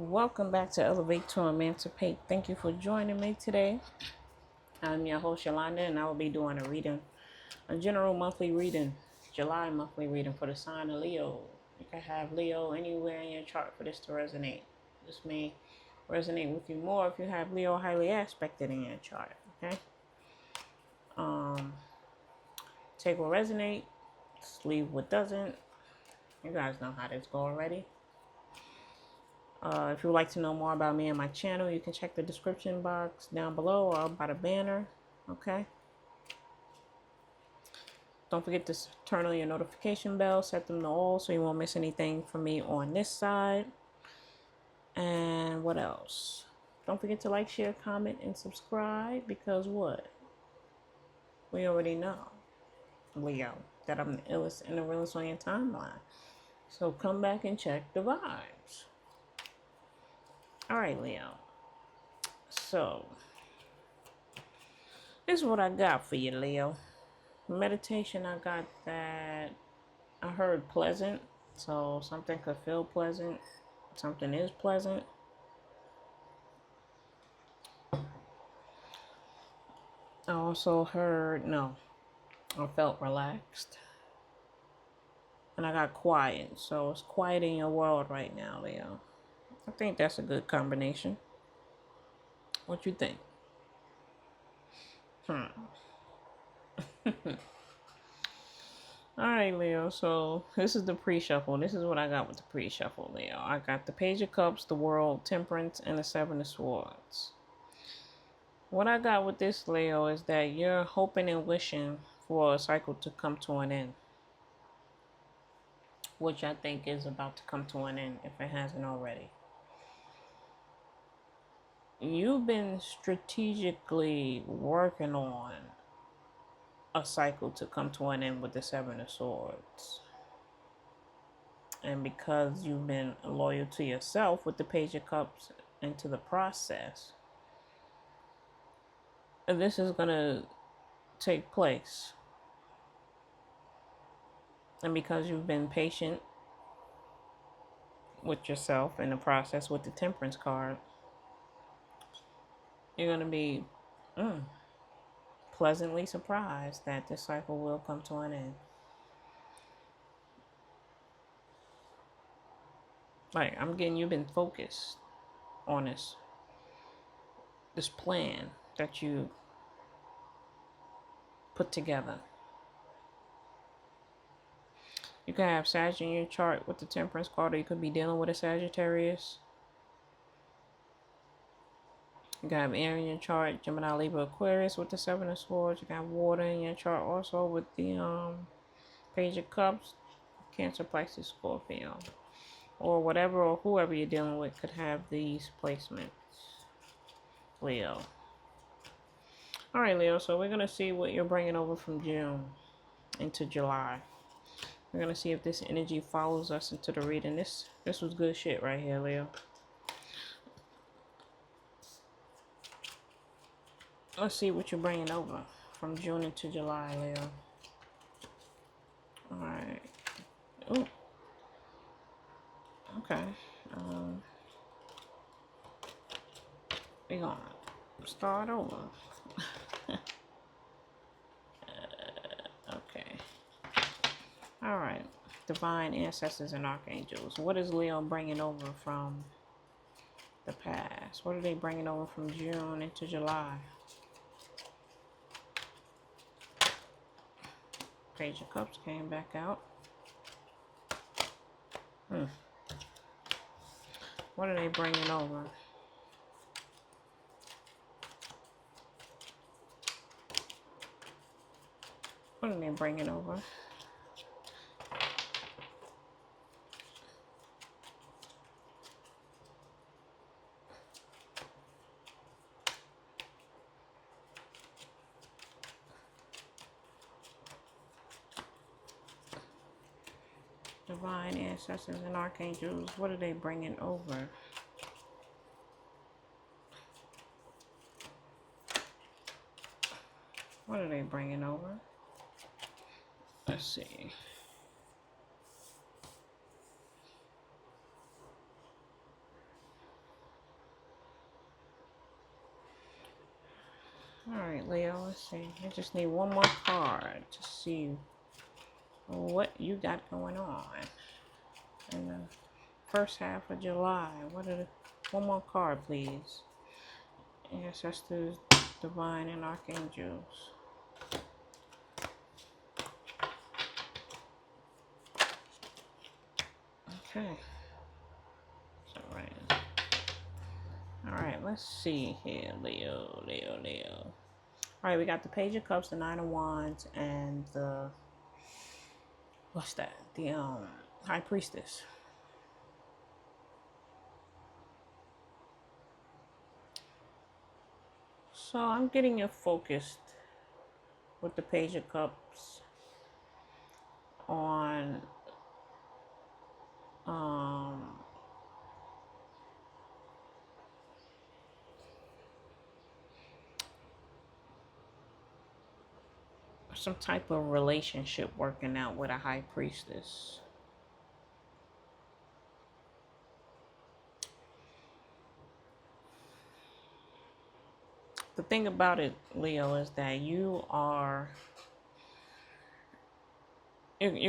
Welcome back to Elevate to Emancipate. Thank you for joining me today. I'm your host, Yolanda, and I will be doing a general monthly reading, July monthly reading for the sign of Leo. You can have Leo anywhere in your chart for this to resonate. This may resonate with you more if you have Leo highly aspected in your chart, okay? Take what resonates, leave what doesn't. You guys know how this go already. If you would like to know more about me and my channel, you can check the description box down below or by the banner. Okay. Don't forget to turn on your notification bell, set them to all so you won't miss anything from me on this side. And what else? Don't forget to like, share, comment, and subscribe because what? We already know, Leo, that I'm the illest and the realest on your timeline. So come back and check the vibes. All right, Leo. So, this is what I got for you, Leo. Meditation, I got that I heard pleasant. So something could feel pleasant. Something is pleasant. I also heard, no, I felt relaxed. And I got quiet. So it's quiet in your world right now, Leo. I think that's a good combination. What you think? Alright, Leo, so this is the pre-shuffle. This is what I got with the pre-shuffle, Leo. I got the Page of Cups, the World, Temperance, and the Seven of Swords. What I got with this, Leo, is that you're hoping and wishing for a cycle to come to an end. Which I think is about to come to an end, if it hasn't already. You've been strategically working on a cycle to come to an end with the Seven of Swords. And because you've been loyal to yourself with the Page of Cups into the process, this is going to take place. And because you've been patient with yourself in the process with the Temperance card, you're going to be pleasantly surprised that this cycle will come to an end. Like, I'm getting you've been focused on this plan that you put together. You can have Sag in your chart with the Temperance card, or you could be dealing with a Sagittarius. You can have air in your chart, Gemini, Libra, Aquarius with the Seven of Swords. You can have water in your chart also with the Page of Cups, Cancer, Pisces, Scorpio. Or whatever or whoever you're dealing with could have these placements, Leo. Alright, Leo, so we're going to see what you're bringing over from June into July. We're going to see if this energy follows us into the reading. This was good shit right here, Leo. Let's see what you're bringing over from June into July, Leo. Alright. Ooh. Okay. We're going to start over. Okay. Alright. Divine ancestors and archangels. What is Leo bringing over from the past? What are they bringing over from June into July? Page of Cups came back out. What are they bringing over? What are they bringing over? Divine ancestors and archangels, what are they bringing over? What are they bringing over? Let's see. Alright, Leo, let's see. I just need one more card to see what you got going on in the first half of July. One more card, please. Ancestors, divine, and archangels. Okay. So, right. Alright, let's see here. Leo. Alright, we got the Page of Cups, the Nine of Wands, and the... What's that? The High Priestess. So I'm getting you focused with the Page of Cups on some type of relationship working out with a High Priestess. The thing about it, Leo, is that you're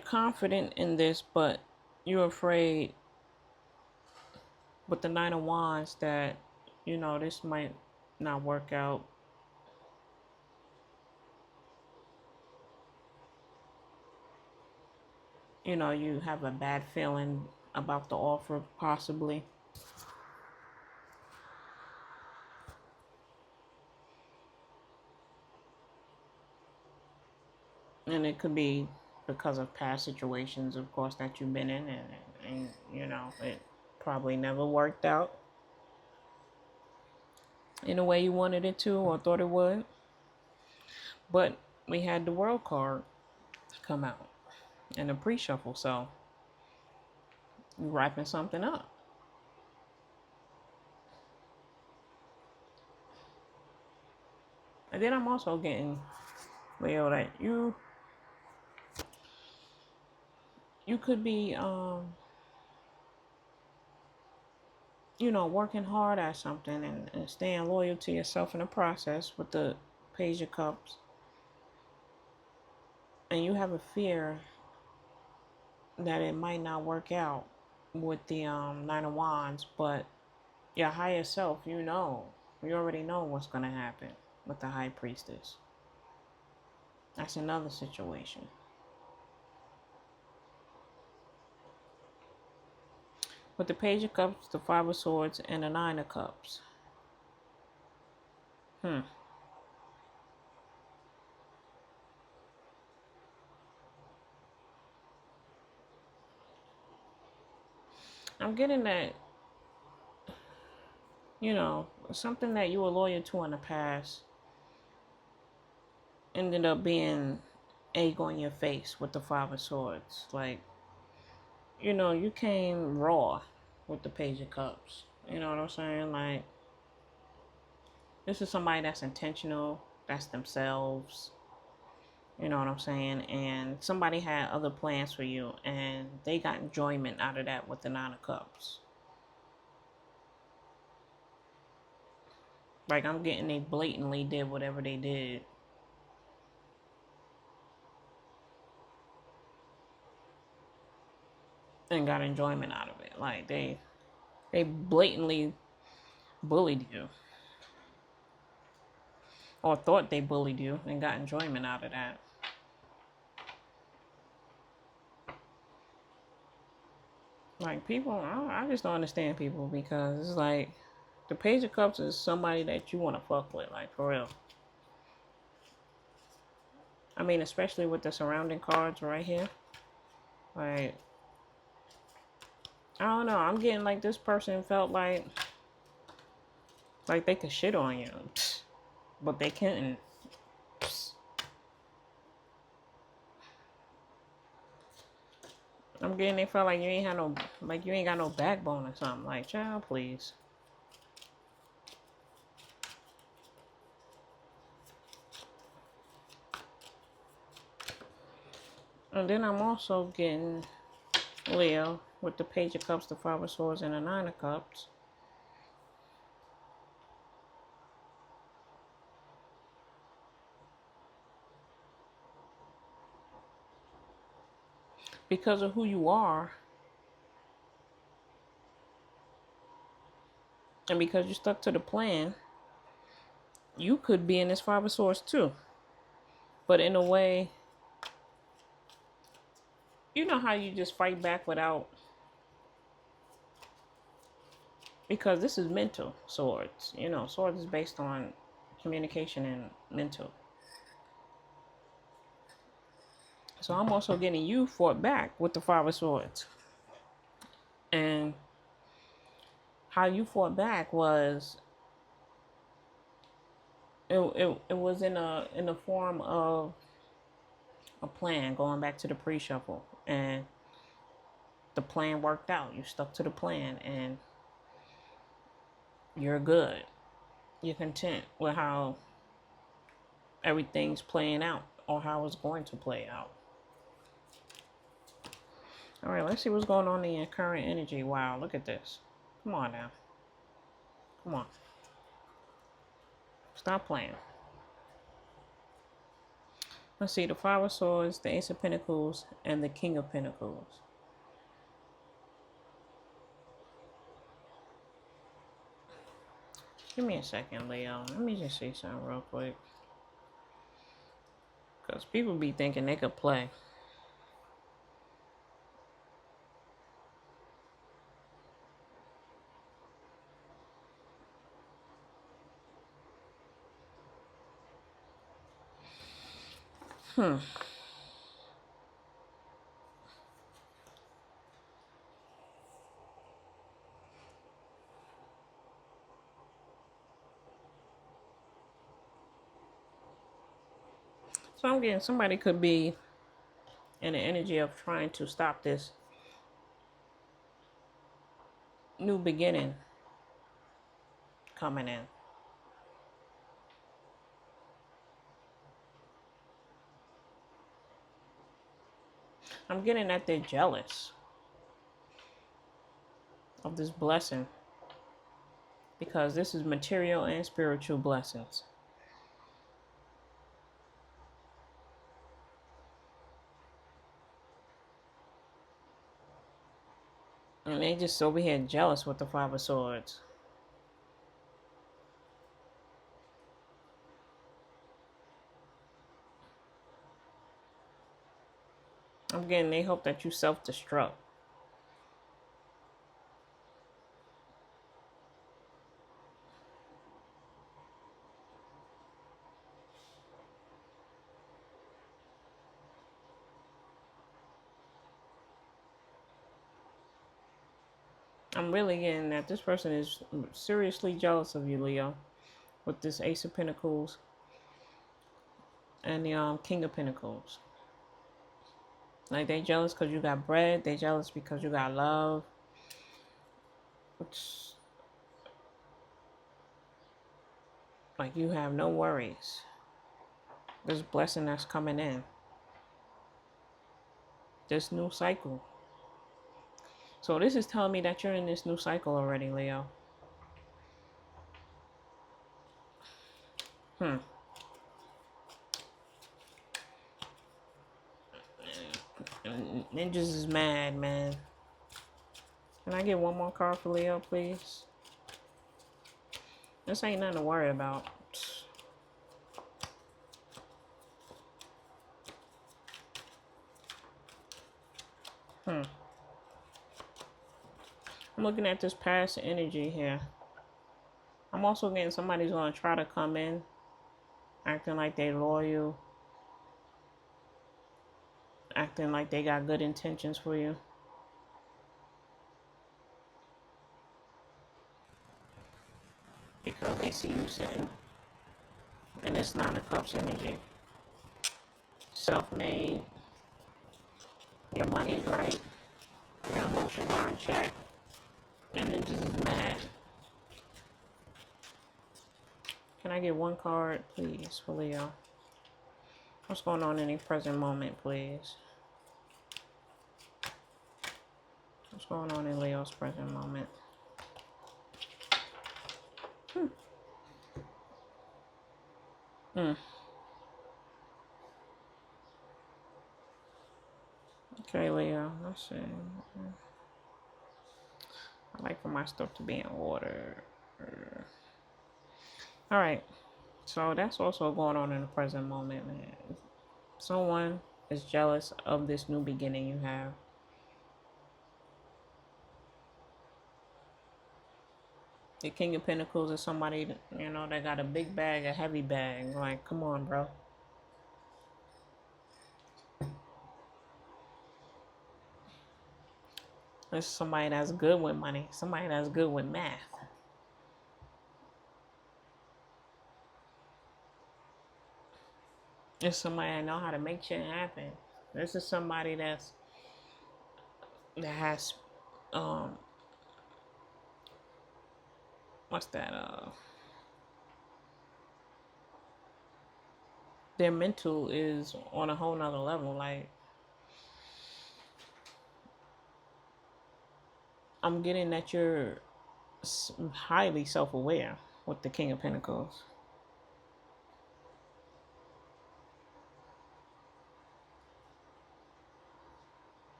confident in this, but you're afraid with the Nine of Wands that, this might not work out. You have a bad feeling about the offer, possibly. And it could be because of past situations, of course, that you've been in, and it probably never worked out in the way you wanted it to or thought it would. But we had the World card come out in the pre-shuffle, so you're wrapping something up. And then I'm also getting, Leo, that you could be working hard at something and staying loyal to yourself in the process with the Page of Cups. And you have a fear that it might not work out with the Nine of Wands, but your higher self, you already know what's going to happen with the High Priestess. That's another situation. With the Page of Cups, the Five of Swords, and the Nine of Cups. I'm getting that, something that you were loyal to in the past ended up being egg on your face with the Five of Swords. Like, you came raw with the Page of Cups. You know what I'm saying? Like, this is somebody that's intentional, that's themselves. You know what I'm saying? And somebody had other plans for you, and they got enjoyment out of that with the Nine of Cups. Like, I'm getting they blatantly did whatever they did. And got enjoyment out of it. Like, they blatantly bullied you. Or thought they bullied you and got enjoyment out of that. Like, people, I just don't understand people, because it's like, the Page of Cups is somebody that you want to fuck with, like, for real. I mean, especially with the surrounding cards right here. Like, I don't know. I'm getting like this person felt like they could shit on you, but they couldn't. I'm getting they felt like you ain't got no backbone or something. Like, child, please. And then I'm also getting Leo with the Page of Cups, the Five of Swords, and the Nine of Cups. because of who you are, and because you stuck to the plan, you could be in this Five of Swords too. But in a way, you know how you just fight back without, because this is mental swords. You know, swords is based on communication and mental. So I'm also getting you fought back with the Five of Swords. And how you fought back was it was in a form of a plan, going back to the pre-shuffle, and the plan worked out. You stuck to the plan and you're good. You're content with how everything's playing out or how it's going to play out. All right, let's see what's going on in your current energy. Wow, look at this. Come on now. Come on. Stop playing. Let's see, the Five of Swords, the Ace of Pentacles, and the King of Pentacles. Give me a second, Leo. Let me just see something real quick. Because people be thinking they could play. So I'm getting somebody could be in the energy of trying to stop this new beginning coming in. I'm getting that they're jealous of this blessing, because this is material and spiritual blessings. And they just over here jealous with the Five of Swords. I'm getting they hope that you self-destruct. I'm really getting that this person is seriously jealous of you, Leo, with this Ace of Pentacles and the King of Pentacles. Like, they jealous because you got bread. They jealous because you got love. It's like you have no worries. This blessing that's coming in. This new cycle. So this is telling me that you're in this new cycle already, Leo. Ninjas is mad, man. Can I get one more card for Leo, please? This ain't nothing to worry about. I'm looking at this past energy here. I'm also getting somebody's going to try to come in acting like they loyal, acting like they got good intentions for you. Because they see you sitting in this Nine of Cups energy. Self-made. Your money's right. Your emotions are in check. And then just mad. Can I get one card, please, for Leo? What's going on in the present moment, please? What's going on in Leo's present moment? Okay, Leo. Let's see. I like for my stuff to be in order. All right. So that's also going on in the present moment, man. Someone is jealous of this new beginning you have. The King of Pentacles is somebody, that got a big bag, a heavy bag. Like, come on, bro. It's somebody that's good with money. Somebody that's good with math. It's somebody that know how to make shit happen. This is somebody that has um what's that their mental is on a whole nother level. Like, I'm getting that you're highly self-aware with the King of Pentacles.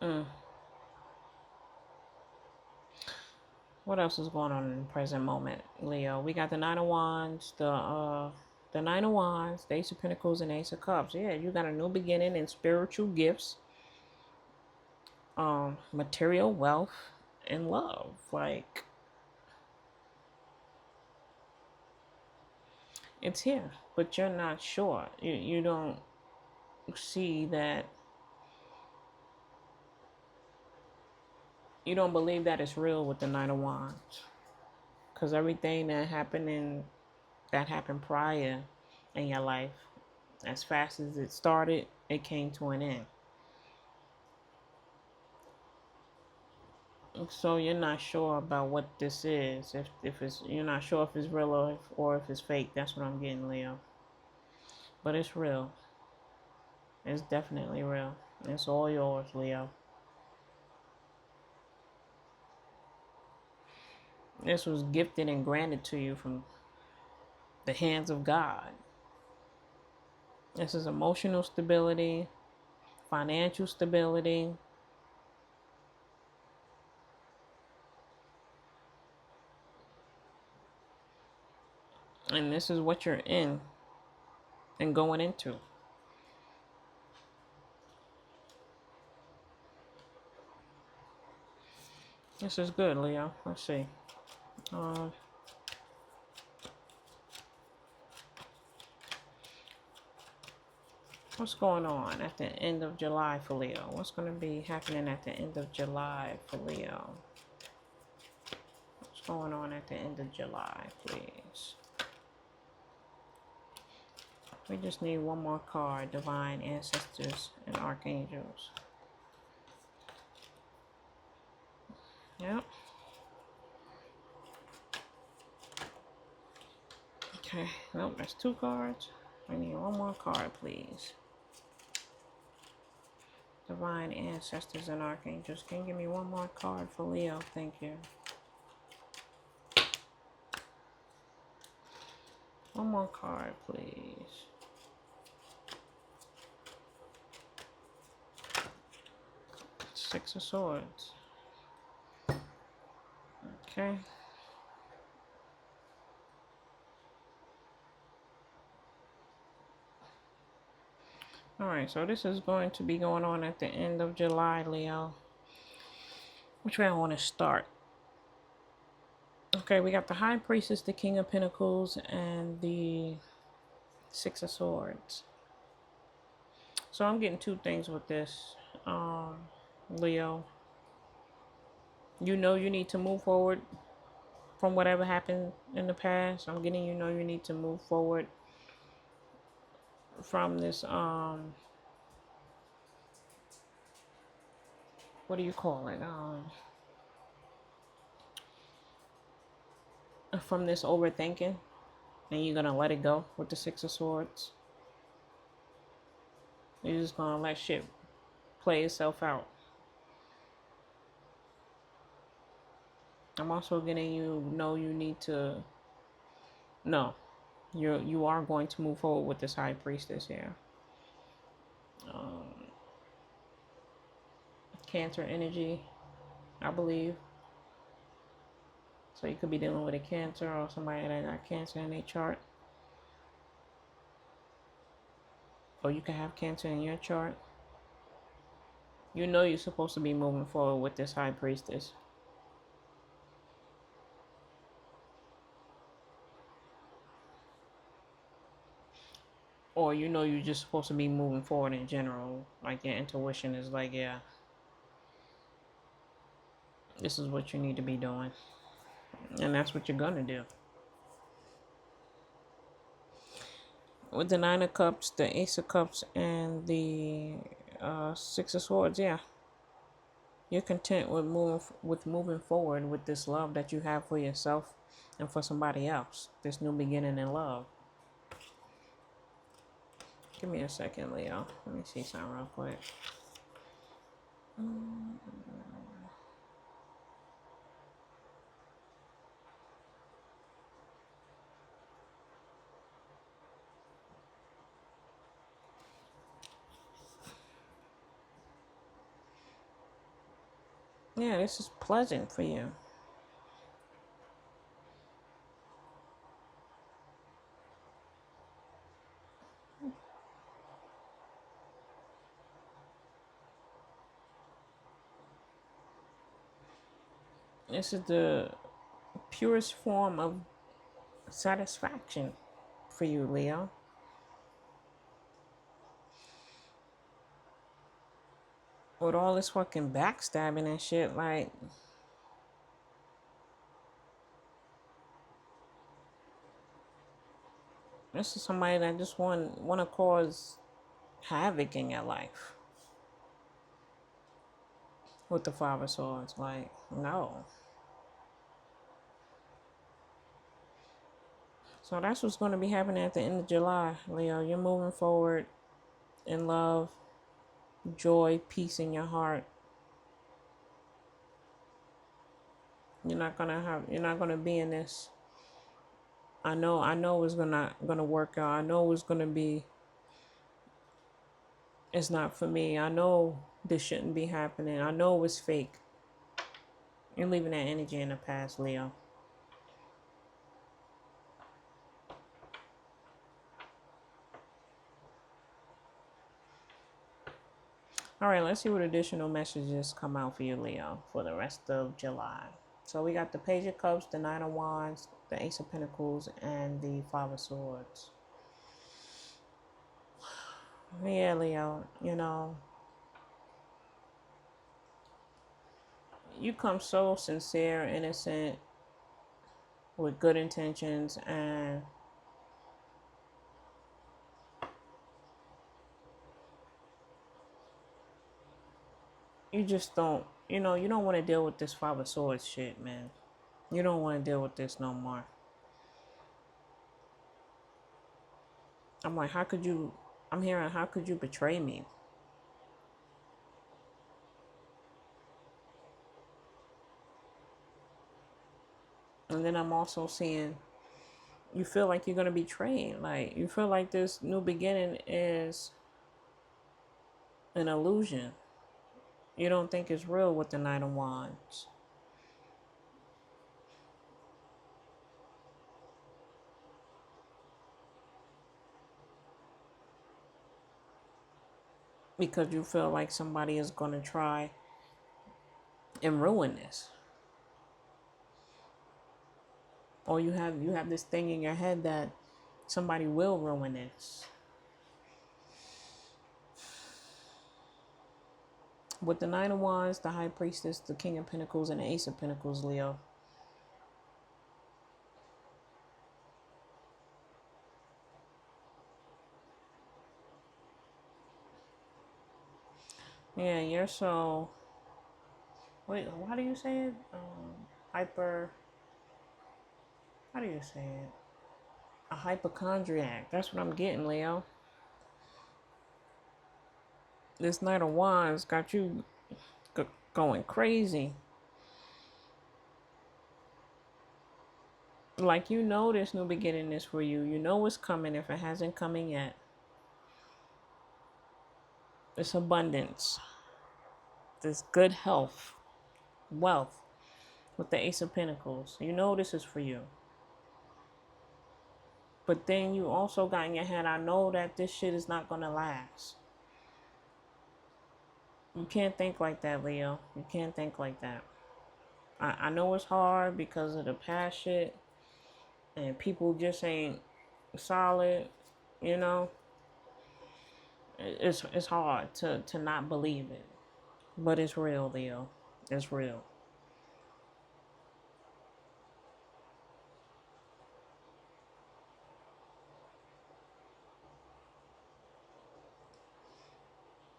Mm. What else is going on in the present moment, Leo? We got the Nine of Wands, the Nine of Wands, the Ace of Pentacles, and Ace of Cups. Yeah, you got a new beginning in spiritual gifts, material wealth, and love. Like, it's here, but you're not sure. You don't see that. You don't believe that it's real with the Nine of Wands, because everything that happened prior in your life, as fast as it started, it came to an end. So you're not sure about what this is. If it's, you're not sure if it's real or if it's fake. That's what I'm getting, Leo. But it's real. It's definitely real. It's all yours, Leo. This was gifted and granted to you from the hands of God. This is emotional stability, financial stability. And this is what you're in and going into. This is good, Leo. Let's see. What's going on at the end of July for Leo? What's going to be happening at the end of July for Leo? What's going on at the end of July, please? We just need one more card. Divine Ancestors and Archangels. Yep. Okay. Nope, that's two cards. We need one more card, please. Divine Ancestors and Archangels. Can you give me one more card for Leo? Thank you. One more card, please. Six of Swords. Okay. Alright, so this is going to be going on at the end of July, Leo. Which way I want to start? Okay, we got the High Priestess, the King of Pentacles, and the Six of Swords. So I'm getting two things with this, Leo. You know you need to move forward from whatever happened in the past. I'm getting you need to move forward from this, what do you call it? From this overthinking, and you're gonna let it go with the Six of Swords. You're just gonna let shit play itself out. I'm also getting you need to no. You are going to move forward with this High Priestess here. Cancer energy, I believe. So you could be dealing with a cancer or somebody that got cancer in their chart. Or you can have cancer in your chart. You know you're supposed to be moving forward with this high priestess. Or you know you're just supposed to be moving forward in general. Like your intuition is like, yeah, this is what you need to be doing. And that's what you're gonna do. With the Nine of Cups, the Ace of Cups, and the Six of Swords, yeah. You're content with moving forward with this love that you have for yourself and for somebody else. This new beginning in love. Give me a second, Leo. Let me see something real quick. Yeah, this is pleasant for you. This is the purest form of satisfaction for you, Leo. With all this fucking backstabbing and shit, like, this is somebody that just want to cause havoc in your life. With the Five of Swords, like, no. So that's what's going to be happening at the end of July, Leo. You're moving forward in love, joy, peace in your heart. You're not gonna be in this. I know it's gonna work out. I know it's gonna be. It's not for me. I know this shouldn't be happening. I know it's fake. You're leaving that energy in the past, Leo. All right, let's see what additional messages come out for you, Leo, for the rest of July. So we got the Page of Cups, the Nine of Wands, the Ace of Pentacles, and the Five of Swords. Yeah, Leo, you come so sincere, innocent, with good intentions, and you just don't, you don't want to deal with this Five of Swords shit, man. You don't want to deal with this no more. I'm like, I'm hearing, how could you betray me? And then I'm also seeing, you feel like you're going to be trained. Like, you feel like this new beginning is an illusion. You don't think it's real with the Knight of Wands. Because you feel like somebody is going to try and ruin this. Or you have this thing in your head that somebody will ruin this. With the Nine of Wands, the High Priestess, the King of Pentacles, and the Ace of Pentacles, Leo. Yeah, you're so... Wait, how do you say it? Hyper... How do you say it? A hypochondriac. That's what I'm getting, Leo. This Knight of Wands got you going crazy. Like, this new beginning is for you. You know what's coming if it hasn't come in yet. It's abundance. this good health, wealth with the Ace of Pentacles. You know this is for you. But then you also got in your head, I know that this shit is not going to last. You can't think like that, Leo. You can't think like that. I know it's hard because of the past shit. And people just ain't solid, you know. It's hard to not believe it. But it's real, Leo. It's real.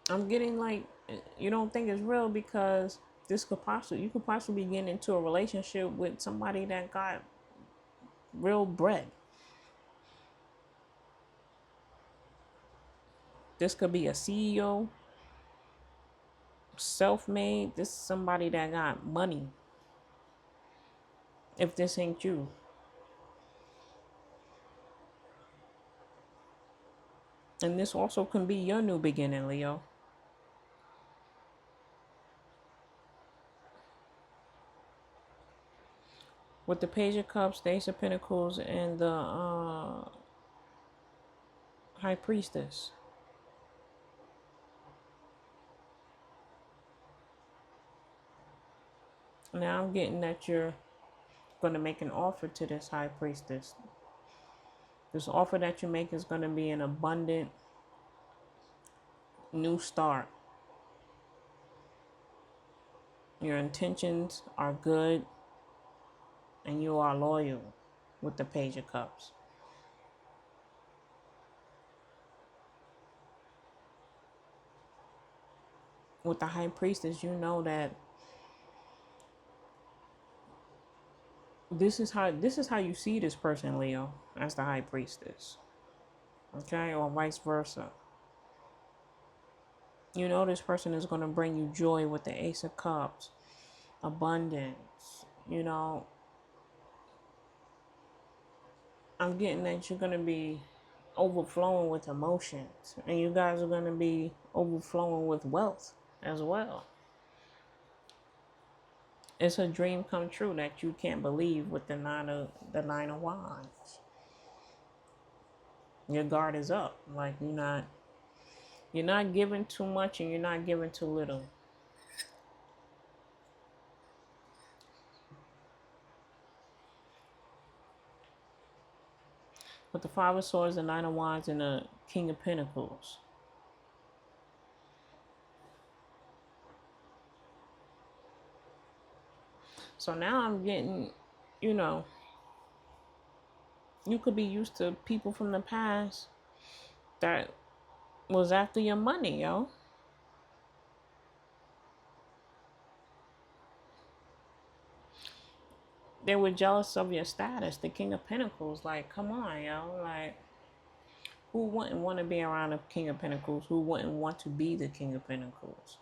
I'm getting like, you don't think it's real because you could possibly get into a relationship with somebody that got real bread. This could be a CEO, self-made. This is somebody that got money. If this ain't you. And this also can be your new beginning, Leo. With the Page of Cups, the Ace of Pentacles, and the High Priestess. Now I'm getting that you're going to make an offer to this High Priestess. This offer that you make is going to be an abundant new start. Your intentions are good and you are loyal with the Page of Cups. With the High Priestess, you know that this is how you see this person, Leo, as the High Priestess. Okay, or vice versa. You know this person is going to bring you joy with the Ace of Cups, abundance. You know, I'm getting that you're going to be overflowing with emotions, and you guys are going to be overflowing with wealth as well. It's a dream come true that you can't believe with the nine of wands. Your guard is up. Like you're not giving too much and you're not giving too little. With the Five of Swords, the Nine of Wands, and the King of Pentacles. So now I'm getting, you know, you could be used to people from the past that was after your money, yo. They were jealous of your status, the King of Pentacles. Like, come on, yo. Like, who wouldn't want to be around the King of Pentacles? Who wouldn't want to be the King of Pentacles?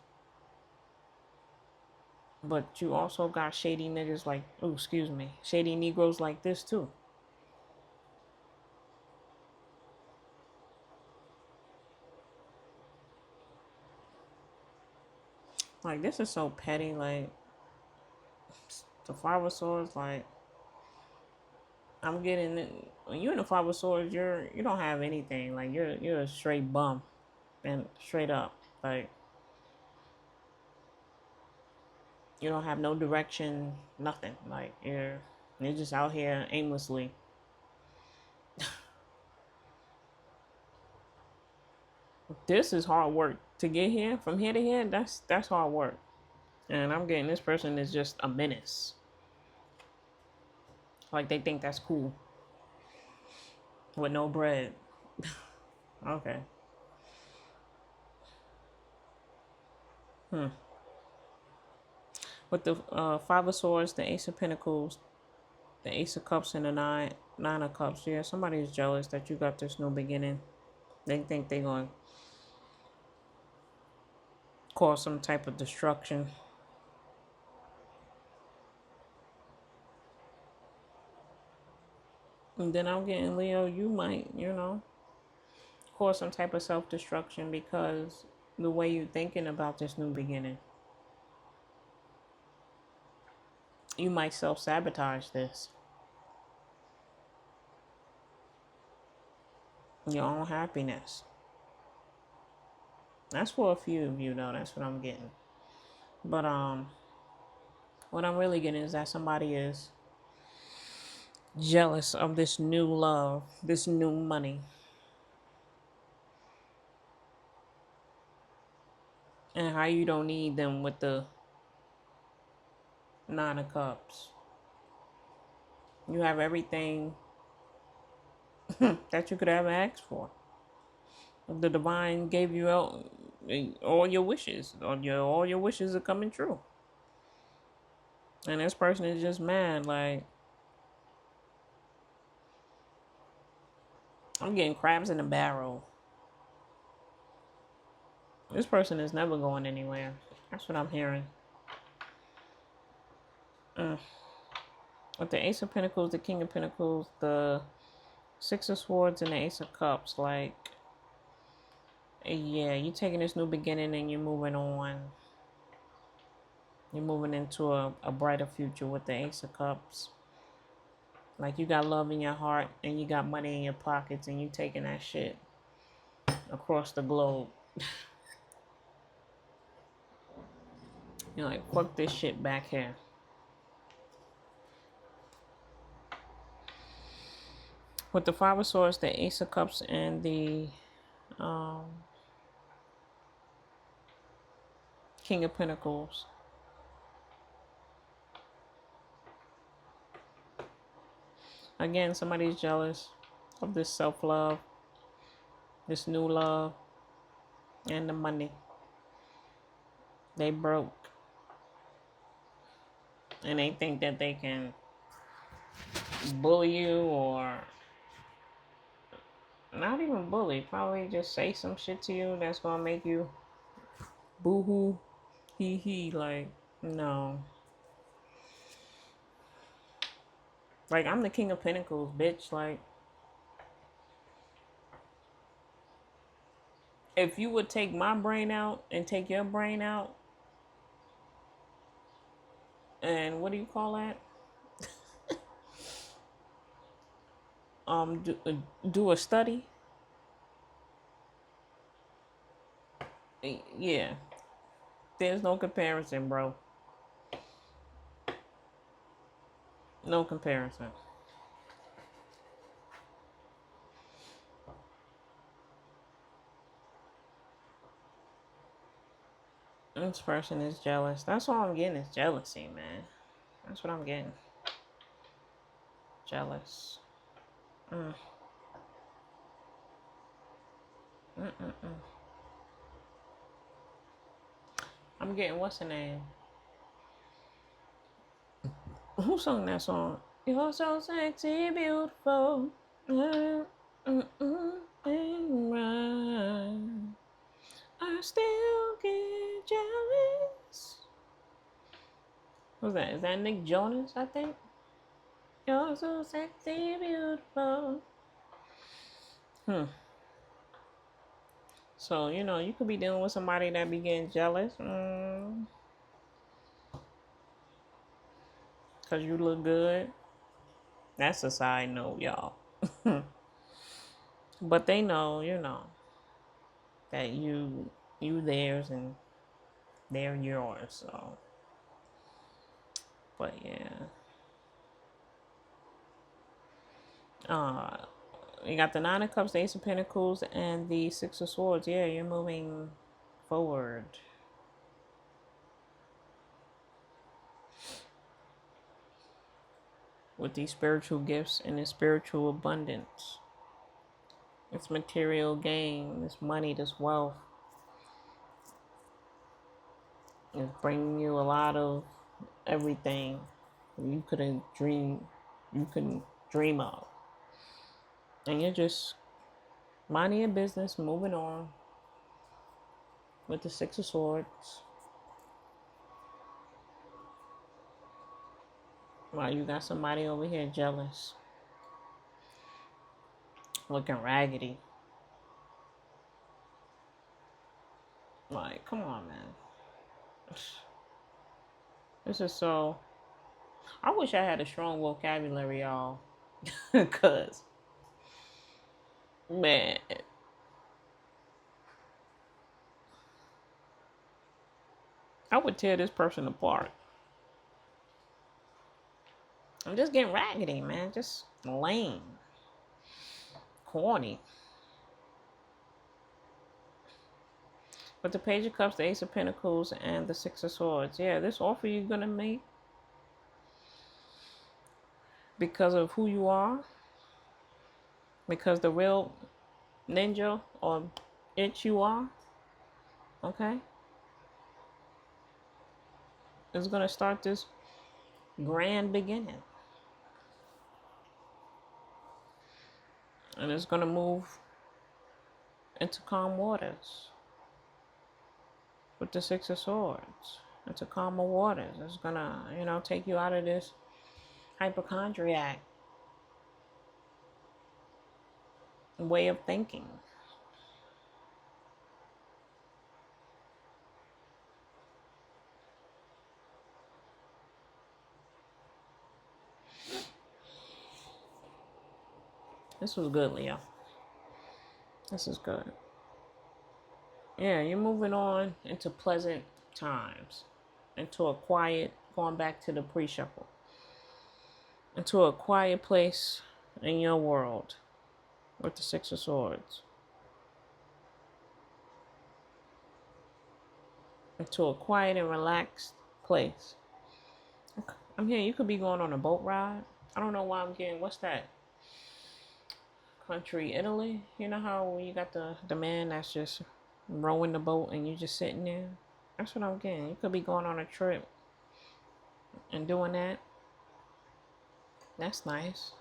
But you also got shady niggas like, oh, excuse me, shady Negroes like this too. Like, this is so petty. Like, the Five of Swords, like, I'm getting it. When you're in the Five of Swords, you don't have anything. Like, you're a straight bum, and straight up, like, you don't have no direction, nothing. Like, you're just out here aimlessly. This is hard work to get here, from here to here. That's hard work, and I'm getting this person is just a menace. Like, they think that's cool with no bread. Okay. With the Five of Swords, the Ace of Pentacles, the Ace of Cups, and the Nine of Cups. Yeah, somebody's jealous that you got this new beginning. They think they're going to cause some type of destruction. And then I'm getting, Leo, you might, cause some type of self-destruction because the way you're thinking about this new beginning. You might self-sabotage this. Your own happiness. That's for a few of you though. That's what I'm getting. But what I'm really getting is that somebody is jealous of this new love, this new money. And how you don't need them with the Nine of Cups. You have everything that you could ever ask for. The divine gave you all your wishes. All your wishes are coming true. And this person is just mad. Like, I'm getting crabs in a barrel. This person is never going anywhere. That's what I'm hearing. With the Ace of Pentacles, the King of Pentacles, the Six of Swords, and the Ace of Cups. Like, yeah, you're taking this new beginning and you're moving on. You're moving into a brighter future with the Ace of Cups. Like, you got love in your heart and you got money in your pockets and you taking that shit across the globe. You're like, fuck this shit back here. With the Five of Swords, the Ace of Cups, and the King of Pentacles. Again, somebody's jealous of this self-love, this new love, and the money. They broke. And they think that they can bully you, or not even bully, probably just say some shit to you that's gonna make you boo-hoo, hee-hee. Like, no. Like, I'm the King of Pentacles, bitch. Like, if you would take my brain out and take your brain out, and what do you call that? Do a study. Yeah, there's no comparison, bro. No comparison. This person is jealous. That's all I'm getting is jealousy, man. That's what I'm getting. Jealous. Mm. Mm-mm-mm. I'm getting, what's the name? Who sung that song? You're so sexy, beautiful. Right. I still get jealous. Who's that? Is that Nick Jonas, I think? You're so sexy, beautiful. So, you could be dealing with somebody that be getting jealous. Because you look good. That's a side note, y'all. But they know, that you theirs and they're yours. So, but yeah. You got the Nine of Cups, the Ace of Pentacles, and the Six of Swords. Yeah, you're moving forward. With these spiritual gifts and this spiritual abundance. This material gain, this money, this wealth. Is bringing you a lot of everything you couldn't dream of. And you're just minding your business, moving on with the Six of Swords. While you got somebody over here jealous. Looking raggedy. Like, come on, man. This is so... I wish I had a strong vocabulary, y'all. Because, man, I would tear this person apart. I'm just getting raggedy, man. Just lame. Corny. With the Page of Cups, the Ace of Pentacles, and the Six of Swords. Yeah, this offer you're going to make because of who you are. Because the real ninja or it you are, okay, is going to start this grand beginning. And it's going to move into calm waters. With the Six of Swords. Into calmer waters. It's going to, take you out of this hypochondriac way of thinking. This was good, Leo. This is good. Yeah, you're moving on into pleasant times. Into a quiet, going back to the pre-shuffle. Into a quiet place in your world. With the Six of Swords. Into a quiet and relaxed place. I'm here. You could be going on a boat ride. I don't know why I'm getting, what's that country, Italy? You know how you got the man that's just rowing the boat and you just sitting there? That's what I'm getting. You could be going on a trip and doing that. That's nice.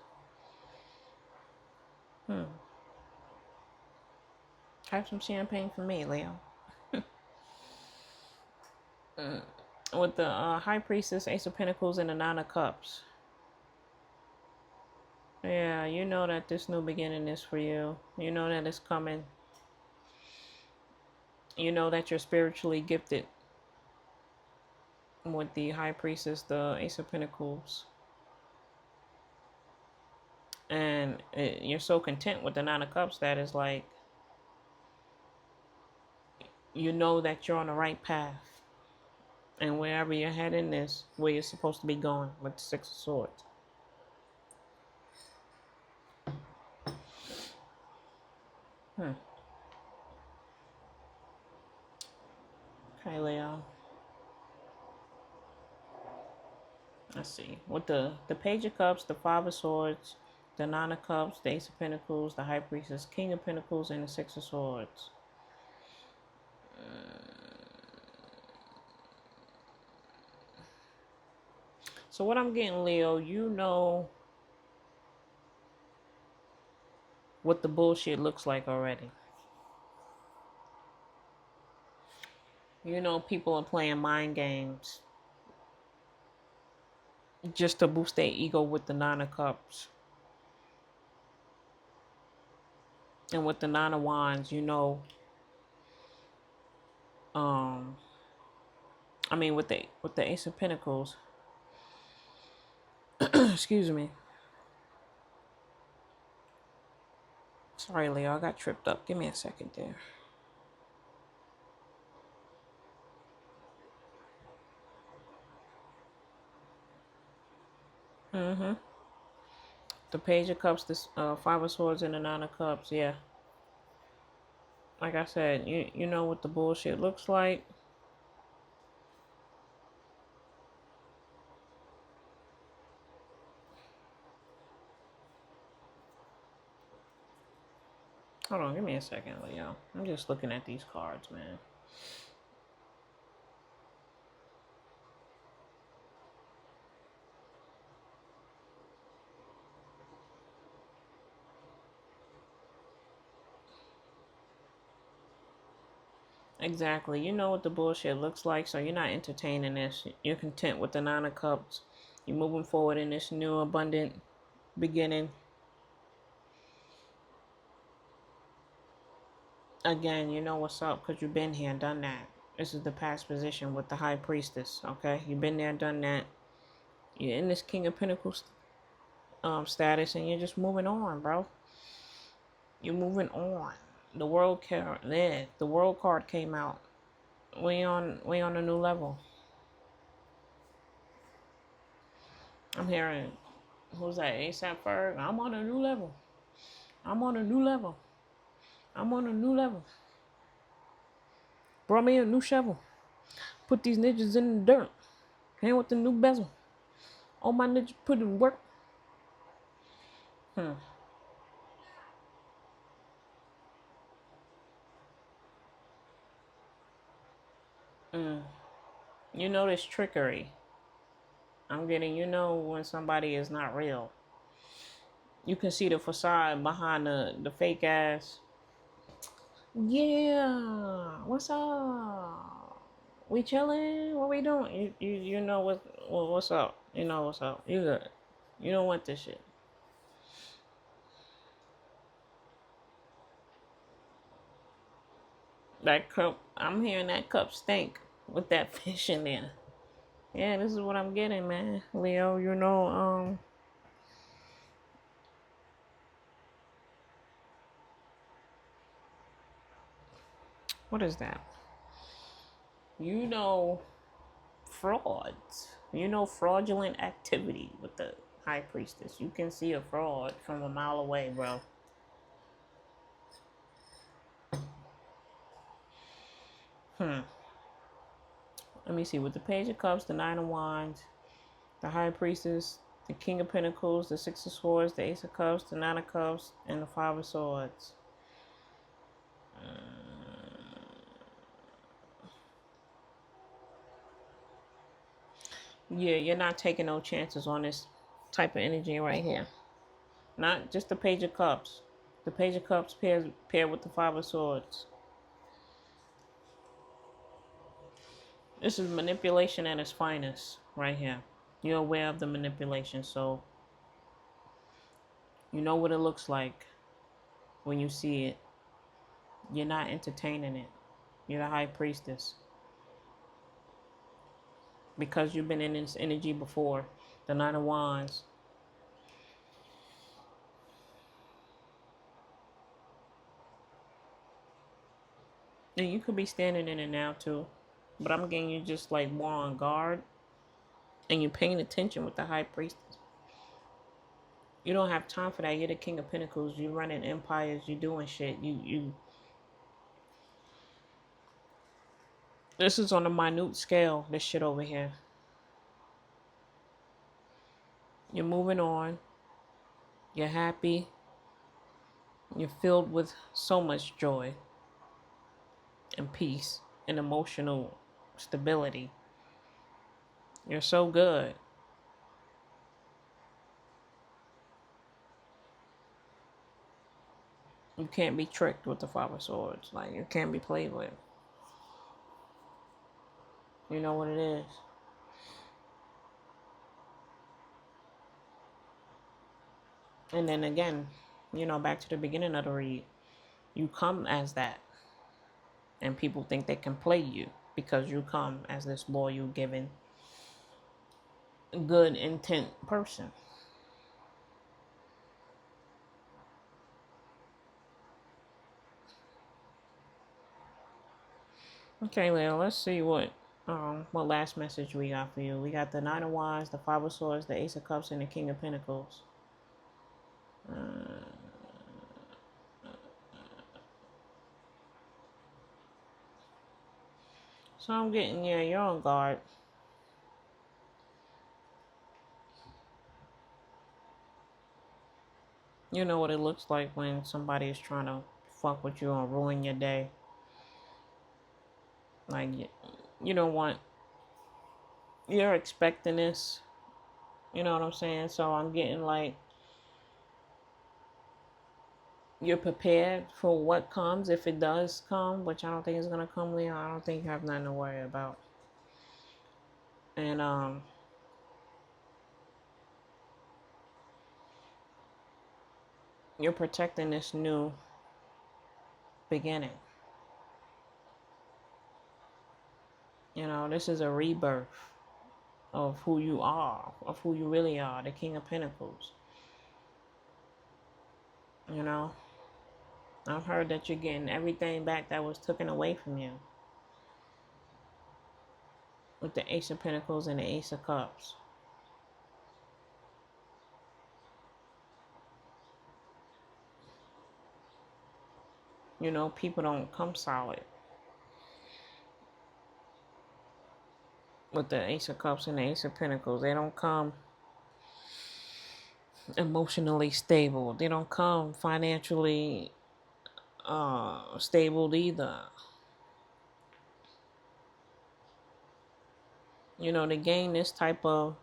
Have some champagne for me, Leo. With the High Priestess, Ace of Pentacles, and the Nine of Cups. Yeah, you know that this new beginning is for you. You know that it's coming. You know that you're spiritually gifted. With the High Priestess, the Ace of Pentacles. And you're so content with the Nine of Cups that is like, you know that you're on the right path. And wherever you're heading is where you're supposed to be going with the Six of Swords. Okay, Leo. Let's see. With the Page of Cups, the Five of Swords, the Nine of Cups, the Ace of Pentacles, the High Priestess, King of Pentacles, and the Six of Swords. So what I'm getting, Leo, you know what the bullshit looks like already. You know people are playing mind games just to boost their ego with the Nine of Cups. And with the Nine of Wands, you know, with the Ace of Pentacles, excuse me. Sorry, Leo, I got tripped up. Give me a second there. The Page of Cups, this Five of Swords, and the Nine of Cups. Yeah. Like I said, you know what the bullshit looks like. Hold on, give me a second, Leo. I'm just looking at these cards, man. Exactly. You know what the bullshit looks like, so you're not entertaining this. You're content with the Nine of Cups. You're moving forward in this new abundant beginning. Again, you know what's up because you've been here and done that. This is the past position with the High Priestess, okay? You've been there, done that. You're in this King of Pentacles status, and you're just moving on, bro. You're moving on. The world card, yeah, the world card came out. We on a new level. I'm hearing, who's that? ASAP Ferg. I'm on a new level. I'm on a new level. I'm on a new level. Brought me a new shovel. Put these ninjas in the dirt. Came with the new bezel. All my ninjas put in work. Hmm. Mm. You know this trickery. I'm getting, when somebody is not real. You can see the facade behind the fake ass. Yeah, what's up? We chilling? What we doing? You know what's up? You know what's up? You good? You don't want this shit. That cup. I'm hearing that cup stink with that fish in there. Yeah, this is what I'm getting, man. Leo, what is that? You know frauds. Fraudulent activity with the high priestess. You can see a fraud from a mile away, bro. Hmm. Let me see. With the Page of Cups, the Nine of Wands, the High Priestess, the King of Pentacles, the Six of Swords, the Ace of Cups, the Nine of Cups, and the Five of Swords. Yeah, you're not taking no chances on this type of energy right here. Not just the Page of Cups. The Page of Cups paired with the Five of Swords. This is manipulation at its finest right here. You're aware of the manipulation, so you know what it looks like when you see it. You're not entertaining it. You're the High Priestess. Because you've been in this energy before. The Nine of Wands. And you could be standing in it now too. But I'm getting you just like more on guard. And you're paying attention with the High Priestess. You don't have time for that. You're the King of Pentacles. You're running empires. You're doing shit. You. This is on a minute scale. This shit over here. You're moving on. You're happy. You're filled with so much joy and peace and emotional stability. You're so good. You can't be tricked with the Five of Swords. Like, you can't be played with. You know what it is. And then again, back to the beginning of the read. You come as that. And people think they can play you because you come as this loyal, giving, good intent person. Okay, Leo, let's see what last message we got for you. We got the Nine of Wands, the Five of Swords, the Ace of Cups, and the King of Pentacles. So I'm getting, yeah, you're on guard. You know what it looks like when somebody is trying to fuck with you and ruin your day. Like, you don't want, you're expecting this. You know what I'm saying? So I'm getting like, you're prepared for what comes if it does come, which I don't think is gonna come, Leo. I don't think you have nothing to worry about. And you're protecting this new beginning. This is a rebirth. of who you are, of who you really are, the King of Pentacles. You know, I've heard that you're getting everything back that was taken away from you. With the Ace of Pentacles and the Ace of Cups. You know, people don't come solid. With the Ace of Cups and the Ace of Pentacles, they don't come emotionally stable. They don't come financially stable either. You know, to gain this type of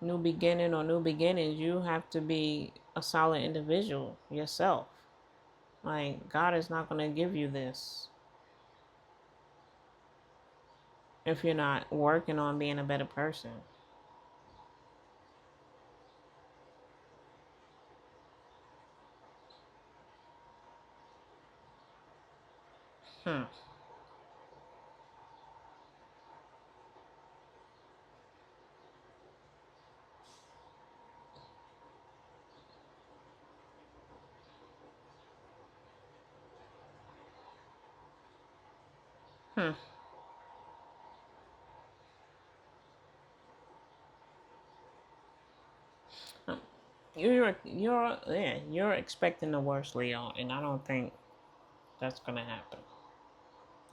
new beginning or new beginnings, you have to be a solid individual yourself. Like, God is not going to give you this if you're not working on being a better person. Hmm. Hmm. You're expecting the worst, Leo, and I don't think that's gonna happen.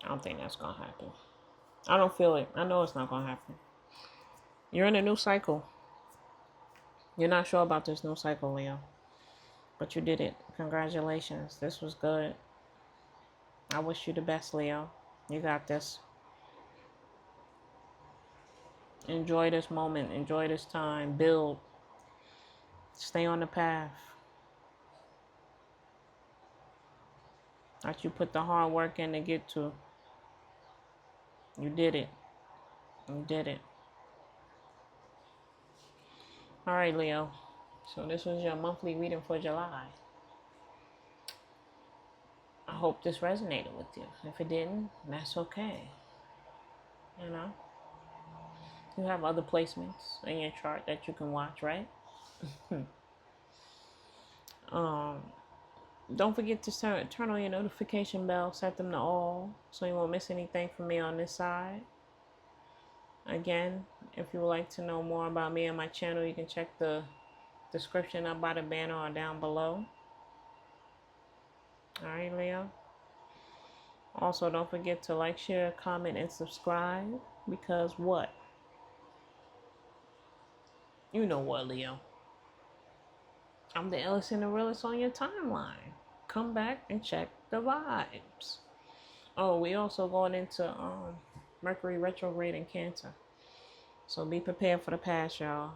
I don't think that's gonna happen. I don't feel it. I know it's not gonna happen. You're in a new cycle. You're not sure about this new cycle, Leo, but you did it. Congratulations. This was good. I wish you the best, Leo. You got this. Enjoy this moment. Enjoy this time. Build. Stay on the path that you put the hard work in to get to. You did it. You did it. All right, Leo. So this was your monthly reading for July. I hope this resonated with you. If it didn't, that's okay. You know, you have other placements in your chart that you can watch, right? um, don't forget to turn on your notification bell, set them to all, so you won't miss anything from me on this side. Again, if you would like to know more about me and my channel, you can check the description up by the banner or down below. Alright, Leo. Also, don't forget to like, share, comment, and subscribe. Because what? You know what, Leo. I'm the illest and the realest on your timeline. Come back and check the vibes. Oh, we also going into Mercury retrograde in Cancer. So be prepared for the past, y'all.